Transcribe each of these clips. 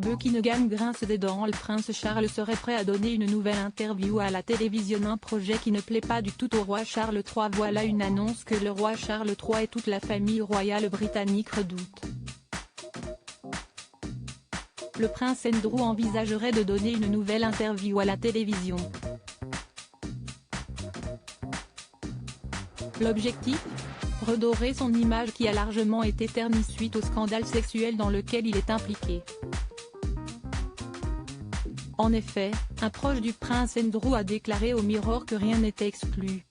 Buckingham grince des dents. Le prince Charles serait prêt à donner une nouvelle interview à la télévision, un projet qui ne plaît pas du tout au roi Charles III. Voilà une annonce que le roi Charles III et toute la famille royale britannique redoutent. Le prince Andrew envisagerait de donner une nouvelle interview à la télévision. L'objectif ? Redorer son image qui a largement été ternie suite au scandale sexuel dans lequel il est impliqué. En effet, un proche du prince Andrew a déclaré au Mirror que rien n'était exclu.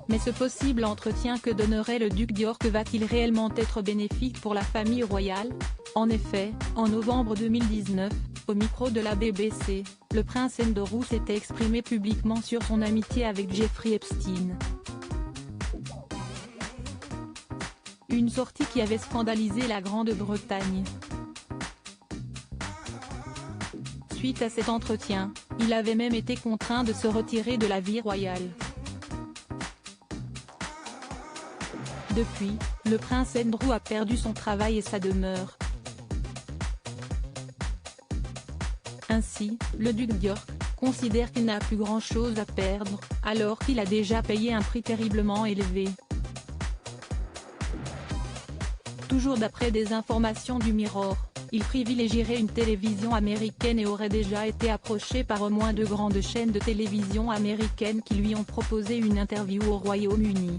Mais ce possible entretien que donnerait le duc d'York va-t-il réellement être bénéfique pour la famille royale ? En effet, en novembre 2019, au micro de la BBC, le prince Andrew s'était exprimé publiquement sur son amitié avec Jeffrey Epstein. Une sortie qui avait scandalisé la Grande-Bretagne. Suite à cet entretien, il avait même été contraint de se retirer de la vie royale. Depuis, le prince Andrew a perdu son travail et sa demeure. Ainsi, le duc d'York considère qu'il n'a plus grand-chose à perdre, alors qu'il a déjà payé un prix terriblement élevé. Toujours d'après des informations du Mirror, il privilégierait une télévision américaine et aurait déjà été approché par au moins 2 grandes chaînes de télévision américaines qui lui ont proposé une interview au Royaume-Uni.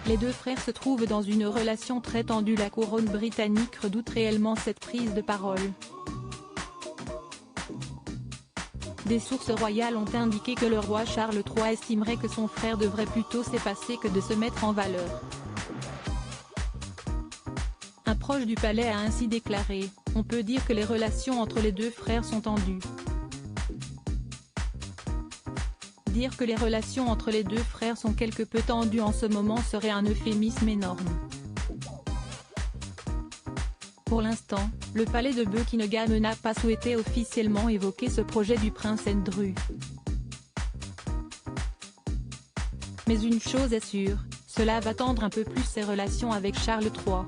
Les deux frères se trouvent dans une relation très tendue. La couronne britannique redoute réellement cette prise de parole. Des sources royales ont indiqué que le roi Charles III estimerait que son frère devrait plutôt s'effacer que de se mettre en valeur. Un proche du palais a ainsi déclaré : « On peut dire que les relations entre les deux frères sont tendues. » Dire que les relations entre les deux frères sont quelque peu tendues en ce moment serait un euphémisme énorme. Pour l'instant, le palais de Buckingham n'a pas souhaité officiellement évoquer ce projet du prince Andrew. Mais une chose est sûre, cela va tendre un peu plus ses relations avec Charles III.